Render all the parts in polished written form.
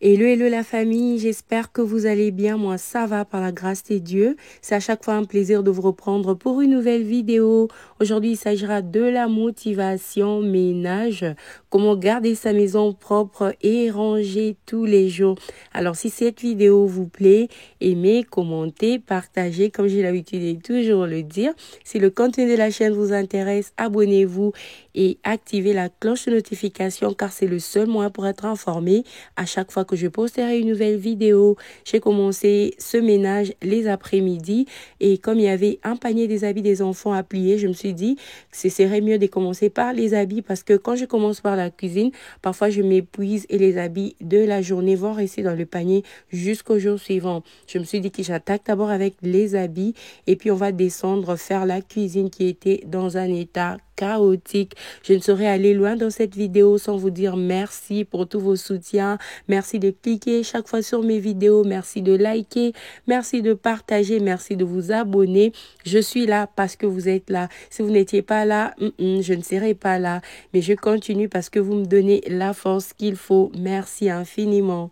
Hello, hello la famille, j'espère que vous allez bien. Moi, ça va par la grâce de Dieu. C'est à chaque fois un plaisir de vous reprendre pour une nouvelle vidéo. Aujourd'hui, il s'agira de la motivation ménage. Comment garder sa maison propre et rangée tous les jours. Alors, si cette vidéo vous plaît, aimez, commentez, partagez, comme j'ai l'habitude de toujours le dire. Si le contenu de la chaîne vous intéresse, abonnez-vous et activez la cloche de notification car c'est le seul moyen pour être informé à chaque fois que je posterai une nouvelle vidéo. J'ai commencé ce ménage les après-midi et comme il y avait un panier des habits des enfants à plier, je me suis dit que ce serait mieux de commencer par les habits parce que quand je commence par la cuisine, parfois je m'épuise et les habits de la journée vont rester dans le panier jusqu'au jour suivant. Je me suis dit que j'attaque d'abord avec les habits et puis on va descendre faire la cuisine qui était dans un état chaotique. Je ne saurais aller loin dans cette vidéo sans vous dire merci pour tous vos soutiens. Merci de cliquer chaque fois sur mes vidéos. Merci de liker. Merci de partager. Merci de vous abonner. Je suis là parce que vous êtes là. Si vous n'étiez pas là, je ne serais pas là. Mais je continue parce que vous me donnez la force qu'il faut. Merci infiniment.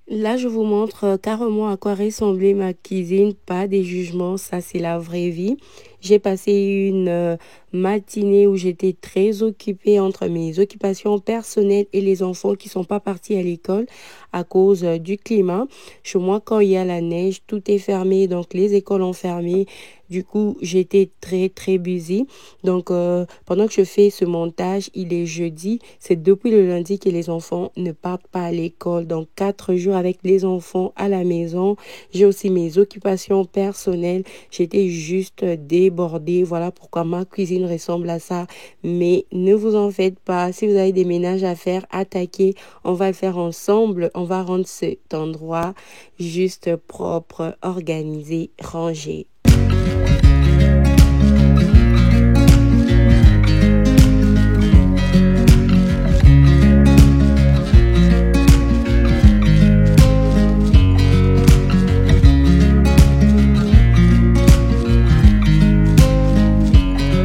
Là, je vous montre carrément à quoi ressemblait ma cuisine. Pas des jugements, ça c'est la vraie vie. J'ai passé une matinée où j'étais très occupée entre mes occupations personnelles et les enfants qui sont pas partis à l'école à cause du climat. Chez moi, quand il y a la neige, tout est fermé, donc les écoles ont fermé. Du coup, j'étais très busy. Donc, pendant que je fais ce montage, il est jeudi. C'est depuis le lundi que les enfants ne partent pas à l'école. Donc, 4 jours avec les enfants à la maison. J'ai aussi mes occupations personnelles. J'étais juste débordée. Voilà pourquoi ma cuisine ressemble à ça. Mais ne vous en faites pas. Si vous avez des ménages à faire, attaquez. On va le faire ensemble. On va rendre cet endroit juste propre, organisé, rangé.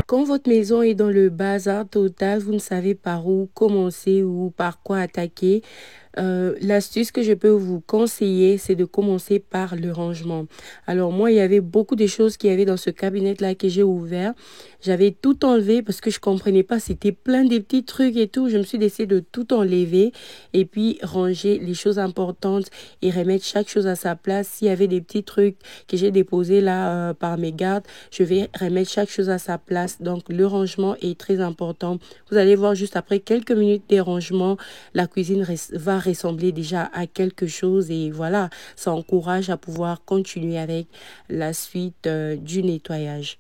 Quand votre maison est dans le bazar total, vous ne savez par où commencer ou par quoi attaquer. L'astuce que je peux vous conseiller, c'est de commencer par le rangement. Alors moi, il y avait beaucoup de choses qu'il y avait dans ce cabinet-là que j'ai ouvert. J'avais tout enlevé parce que je comprenais pas. C'était plein de petits trucs et tout. Je me suis décidé de tout enlever et puis ranger les choses importantes et remettre chaque chose à sa place. S'il y avait des petits trucs que j'ai déposés là par mes gardes, je vais remettre chaque chose à sa place. Donc le rangement est très important. Vous allez voir juste après quelques minutes de rangement, la cuisine va ressembler déjà à quelque chose et voilà, ça encourage à pouvoir continuer avec la suite du nettoyage.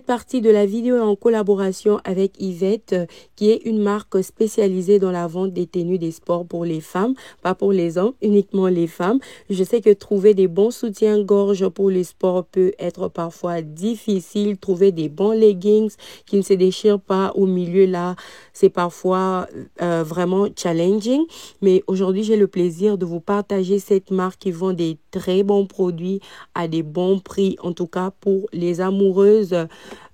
Cette partie de la vidéo est en collaboration avec Yvette, qui est une marque spécialisée dans la vente des tenues des sports pour les femmes, pas pour les hommes, uniquement les femmes. Je sais que trouver des bons soutiens-gorge pour le sport peut être parfois difficile. Trouver des bons leggings qui ne se déchirent pas au milieu, là, c'est parfois vraiment challenging. Mais aujourd'hui, j'ai le plaisir de vous partager cette marque qui vend des très bons produits à des bons prix, en tout cas pour les amoureuses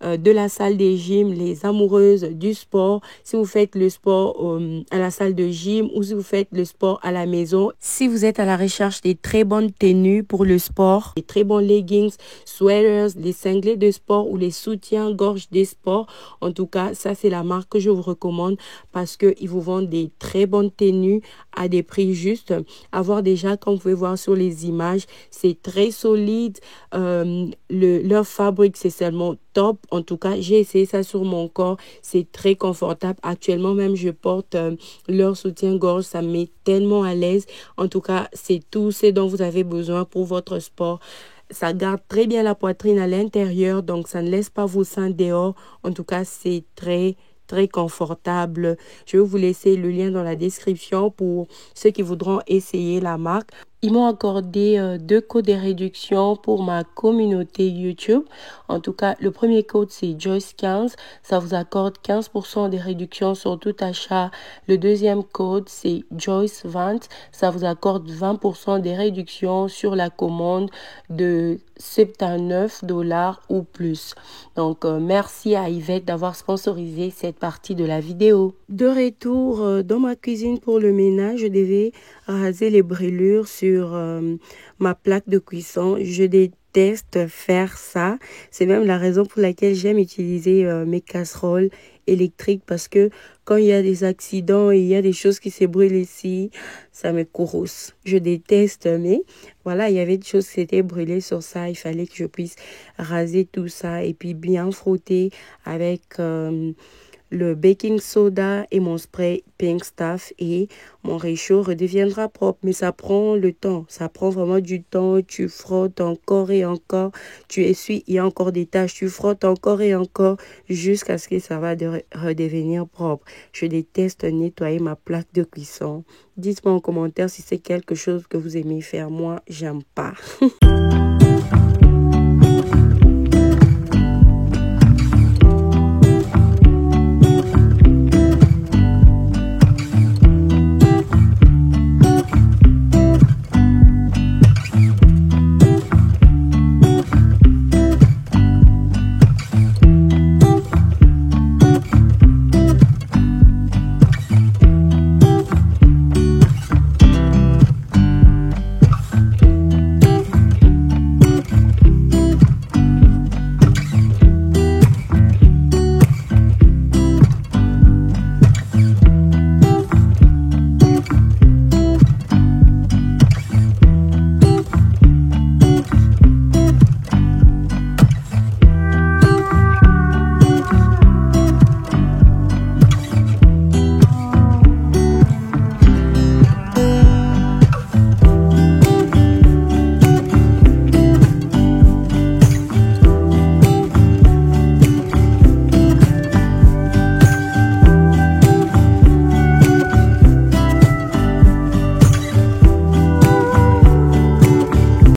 de la salle des gyms, les amoureuses du sport. Si vous faites le sport à la salle de gym ou si vous faites le sport à la maison, si vous êtes à la recherche des très bonnes tenues pour le sport, des très bons leggings, sweaters, les cinglés de sport ou les soutiens-gorge des sports, en tout cas, ça c'est la marque que je vous recommande parce qu'ils vous vendent des très bonnes tenues à des prix justes. À voir déjà, comme vous pouvez voir sur les images, c'est très solide. Leur fabrique, c'est seulement top. En tout cas, j'ai essayé ça sur mon corps. C'est très confortable. Actuellement, même, je porte leur soutien-gorge. Ça me met tellement à l'aise. En tout cas, c'est tout ce dont vous avez besoin pour votre sport. Ça garde très bien la poitrine à l'intérieur, donc ça ne laisse pas vos seins dehors. En tout cas, c'est très confortable. Je vais vous laisser le lien dans la description pour ceux qui voudront essayer la marque. Ils m'ont accordé 2 codes de réduction pour ma communauté YouTube. En tout cas, le premier code, c'est Joyce15. Ça vous accorde 15% de réduction sur tout achat. Le deuxième code, c'est Joyce20. Ça vous accorde 20% de réduction sur la commande de 79 $ ou plus. Donc, merci à Yvette d'avoir sponsorisé cette partie de la vidéo. De retour dans ma cuisine pour le ménage, je devais raser les brûlures sur ma plaque de cuisson. Je déteste faire ça. C'est même la raison pour laquelle j'aime utiliser mes casseroles électriques parce que quand il y a des accidents et il y a des choses qui se brûlent ici, ça me courrouce. Je déteste, mais voilà, il y avait des choses qui s'étaient brûlées sur ça. Il fallait que je puisse raser tout ça et puis bien frotter avec le baking soda et mon spray Pink Stuff et mon réchaud redeviendra propre. Mais ça prend le temps. Ça prend vraiment du temps. Tu frottes encore et encore. Tu essuies, il y a encore des taches. Tu frottes encore et encore jusqu'à ce que ça va redevenir propre. Je déteste nettoyer ma plaque de cuisson. Dites-moi en commentaire si c'est quelque chose que vous aimez faire. Moi, j'aime pas.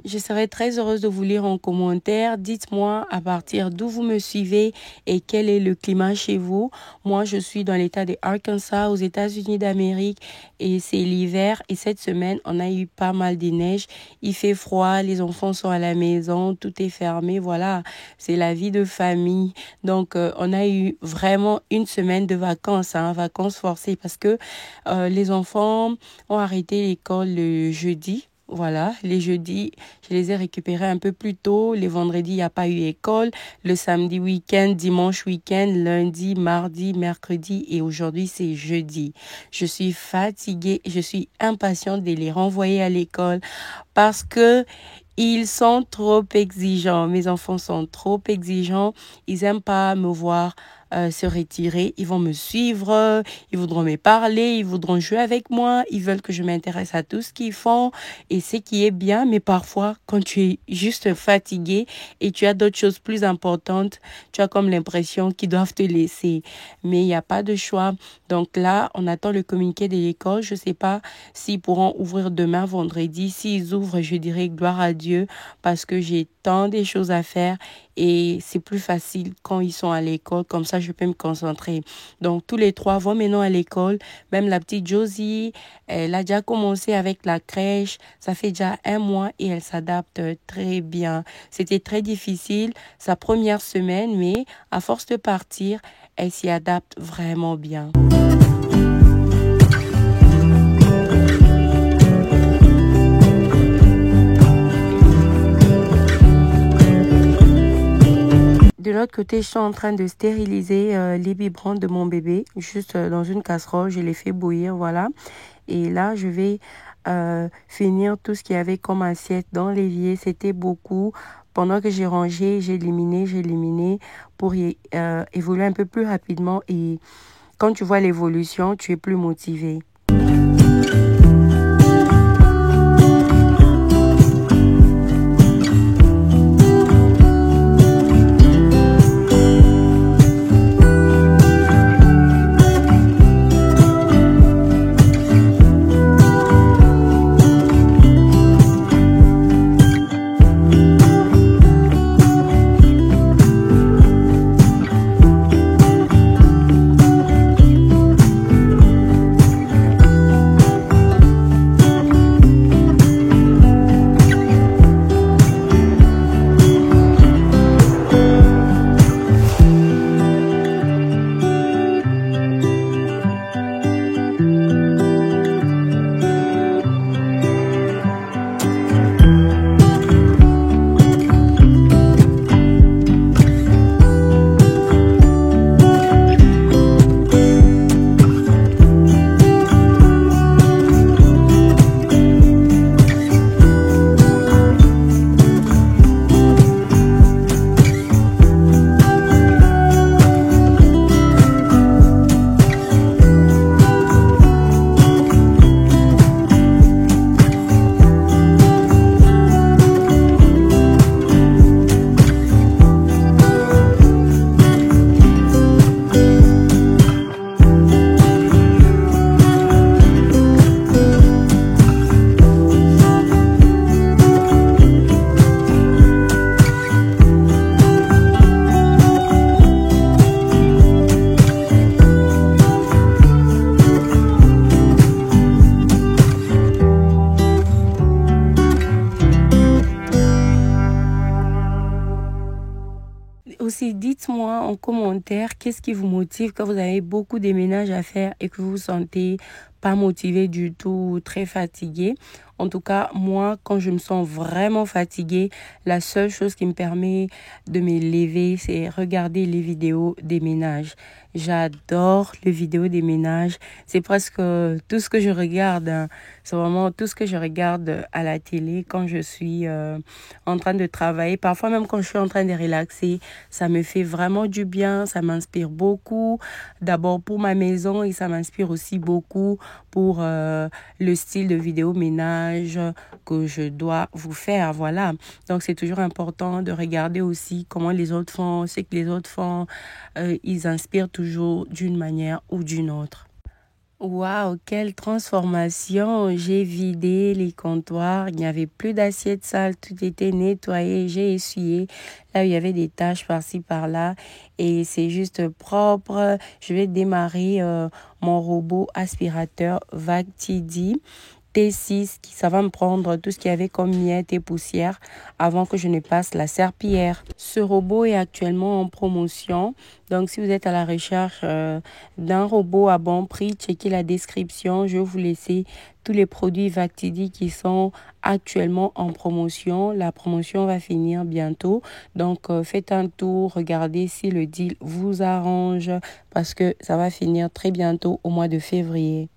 Je serais très heureuse de vous lire en commentaire. Dites-moi à partir d'où vous me suivez et quel est le climat chez vous. Moi, je suis dans l'état de Arkansas, aux États-Unis d'Amérique, et c'est l'hiver. Et cette semaine, on a eu pas mal de neige. Il fait froid, les enfants sont à la maison, tout est fermé. Voilà, c'est la vie de famille. Donc, on a eu vraiment une semaine de vacances, vacances forcées, parce que les enfants ont arrêté l'école le jeudi. Voilà, les jeudis, je les ai récupérés un peu plus tôt. Les vendredis, il n'y a pas eu école. Le samedi week-end, dimanche week-end, lundi, mardi, mercredi et aujourd'hui, c'est jeudi. Je suis fatiguée, je suis impatiente de les renvoyer à l'école parce que ils sont trop exigeants. Mes enfants sont trop exigeants. Ils n'aiment pas me voir se retirer. Ils vont me suivre, ils voudront me parler, ils voudront jouer avec moi, ils veulent que je m'intéresse à tout ce qu'ils font et ce qui est bien. Mais parfois, quand tu es juste fatigué et tu as d'autres choses plus importantes, tu as comme l'impression qu'ils doivent te laisser. Mais il n'y a pas de choix. Donc là, on attend le communiqué de l'école. Je ne sais pas s'ils pourront ouvrir demain, vendredi. S'ils ouvrent, je dirais gloire à Dieu parce que j'ai tant de choses à faire et c'est plus facile quand ils sont à l'école. Comme ça, je peux me concentrer. Donc, tous les trois vont maintenant à l'école. Même la petite Josie, elle a déjà commencé avec la crèche. Ça fait déjà 1 mois et elle s'adapte très bien. C'était très difficile sa première semaine, mais à force de partir, elle s'y adapte vraiment bien. De l'autre côté, je suis en train de stériliser les biberons de mon bébé, juste dans une casserole. Je les fais bouillir, voilà. Et là, je vais finir tout ce qu'il y avait comme assiette dans l'évier. C'était beaucoup. Pendant que j'ai rangé, j'ai éliminé pour évoluer un peu plus rapidement. Et quand tu vois l'évolution, tu es plus motivé. Aussi, dites-moi en commentaire qu'est-ce qui vous motive quand vous avez beaucoup de ménages à faire et que vous vous sentez pas motivé du tout, très fatigué. En tout cas, moi, quand je me sens vraiment fatiguée, la seule chose qui me permet de me lever, c'est regarder les vidéos des ménages. J'adore les vidéos des ménages. C'est presque tout ce que je regarde. C'est vraiment tout ce que je regarde à la télé quand je suis en train de travailler. Parfois, même quand je suis en train de relaxer, ça me fait vraiment du bien. Ça m'inspire beaucoup. D'abord pour ma maison et ça m'inspire aussi beaucoup pour le style de vidéo ménage que je dois vous faire. Voilà. Donc, c'est toujours important de regarder aussi comment les autres font, ce que les autres font. Ils inspirent toujours d'une manière ou d'une autre. Waouh, quelle transformation! J'ai vidé les comptoirs, il n'y avait plus d'assiettes sales, tout était nettoyé, j'ai essuyé. Là, il y avait des taches par-ci, par-là et c'est juste propre. Je vais démarrer mon robot aspirateur Vactidi T6, ça va me prendre tout ce qu'il y avait comme miettes et poussières avant que je ne passe la serpillière. Ce robot est actuellement en promotion. Donc, si vous êtes à la recherche d'un robot à bon prix, checkez la description. Je vais vous laisser tous les produits Vactidi qui sont actuellement en promotion. La promotion va finir bientôt. Donc, faites un tour, regardez si le deal vous arrange parce que ça va finir très bientôt au mois de février.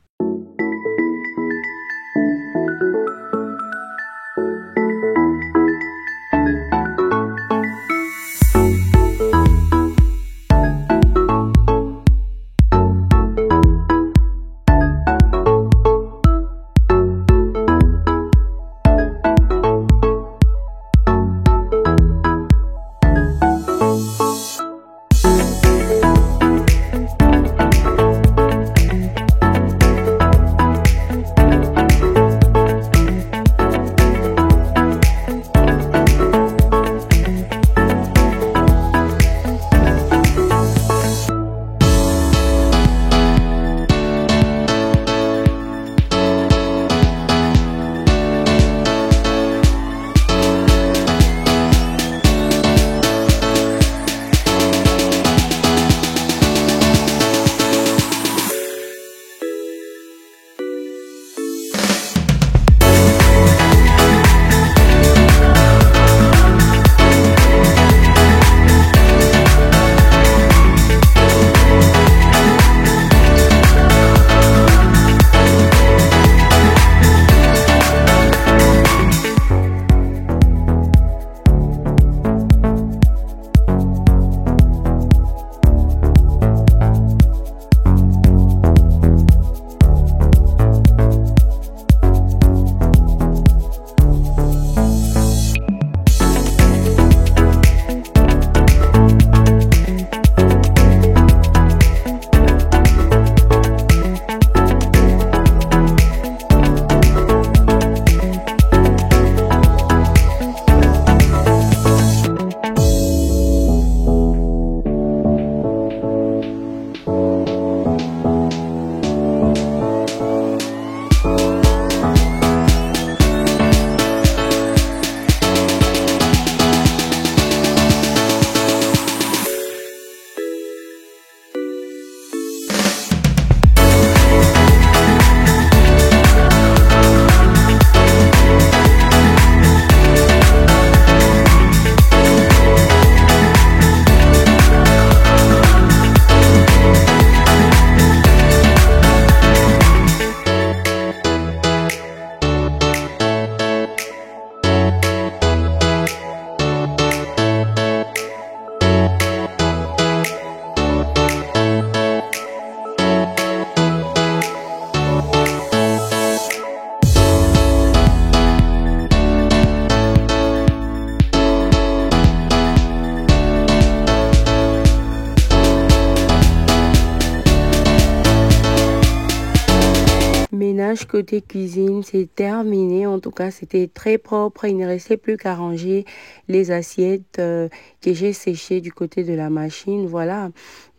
tâches côté cuisine, c'est terminé. En tout cas, c'était très propre. Il ne restait plus qu'à ranger les assiettes que j'ai séchées du côté de la machine. Voilà.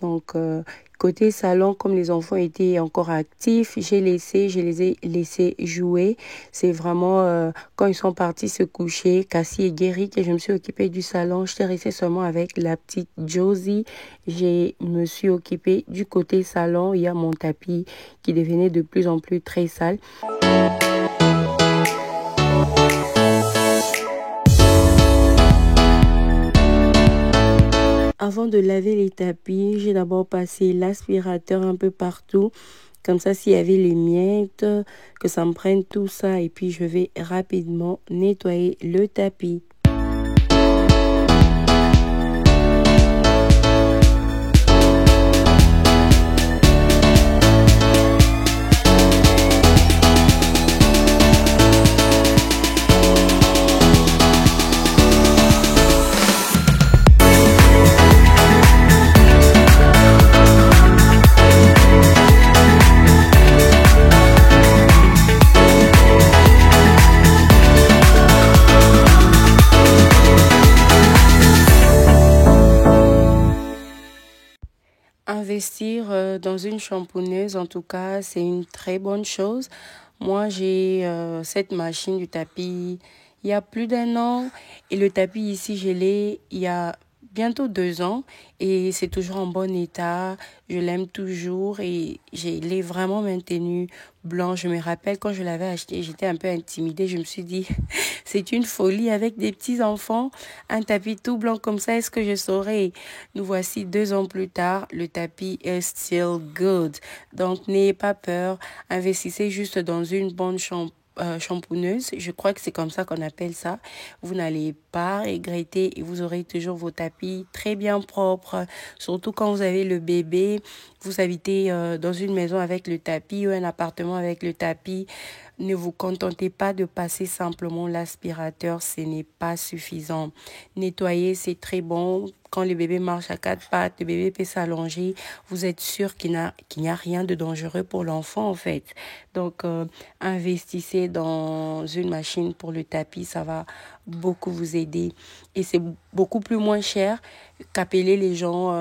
Donc, côté salon, comme les enfants étaient encore actifs, je les ai laissés jouer. C'est vraiment quand ils sont partis se coucher, Cassie et Guéry, que je me suis occupée du salon. J'étais restée seulement avec la petite Josie. Je me suis occupée du côté salon. Il y a mon tapis qui devenait de plus en plus très sale. Avant de laver les tapis, j'ai d'abord passé l'aspirateur un peu partout. Comme ça, s'il y avait les miettes, que ça me prenne tout ça. Et puis, je vais rapidement nettoyer le tapis. Investir dans une shamponeuse, en tout cas, c'est une très bonne chose. Moi, j'ai cette machine du tapis il y a plus d'1 an et le tapis ici, je l'ai il y a bientôt 2 ans et c'est toujours en bon état. Je l'aime toujours et je l'ai vraiment maintenu blanc. Je me rappelle quand je l'avais acheté, j'étais un peu intimidée. Je me suis dit, c'est une folie avec des petits enfants, un tapis tout blanc comme ça, est-ce que je saurais? Nous voici 2 ans plus tard, le tapis est still good. Donc n'ayez pas peur, investissez juste dans une bonne shampooneuse, je crois que c'est comme ça qu'on appelle ça. Vous n'allez pas regretter et vous aurez toujours vos tapis très bien propres, surtout quand vous avez le bébé, vous habitez dans une maison avec le tapis ou un appartement avec le tapis. Ne vous contentez pas de passer simplement l'aspirateur, ce n'est pas suffisant. Nettoyer, c'est très bon. Quand le bébé marche à 4 pattes, le bébé peut s'allonger. Vous êtes sûr qu'il n'y a rien de dangereux pour l'enfant, en fait. Donc, investissez dans une machine pour le tapis, ça va beaucoup vous aider. Et c'est beaucoup plus moins cher qu'appeler les gens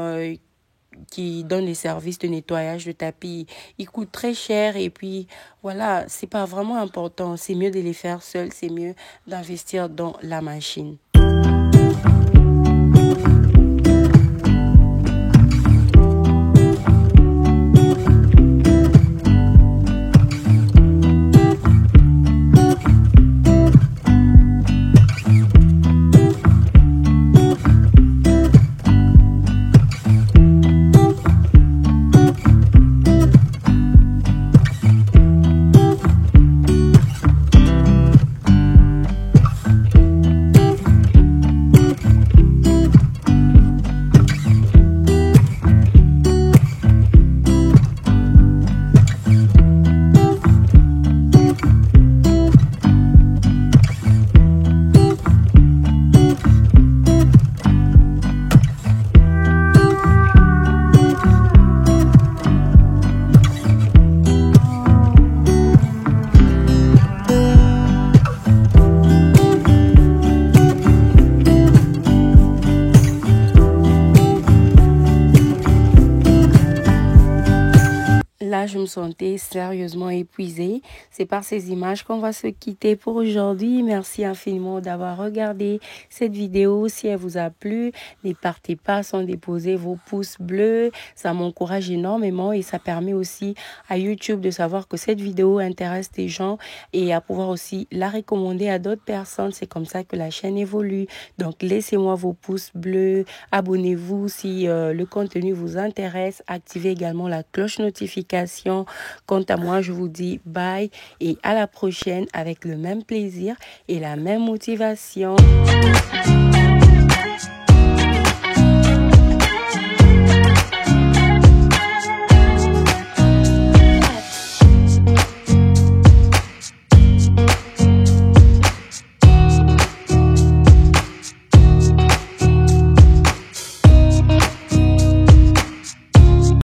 qui donnent les services de nettoyage de tapis. Ils coûtent très cher et puis voilà, c'est pas vraiment important. C'est mieux de les faire seuls, c'est mieux d'investir dans la machine. Là, je me sentais sérieusement épuisée. C'est par ces images qu'on va se quitter pour aujourd'hui. Merci infiniment d'avoir regardé cette vidéo. Si elle vous a plu, ne partez pas sans déposer vos pouces bleus. Ça m'encourage énormément et ça permet aussi à YouTube de savoir que cette vidéo intéresse des gens et à pouvoir aussi la recommander à d'autres personnes. C'est comme ça que la chaîne évolue. Donc, laissez-moi vos pouces bleus. Abonnez-vous si le contenu vous intéresse. Activez également la cloche notification. Quant à moi, je vous dis bye et à la prochaine avec le même plaisir et la même motivation.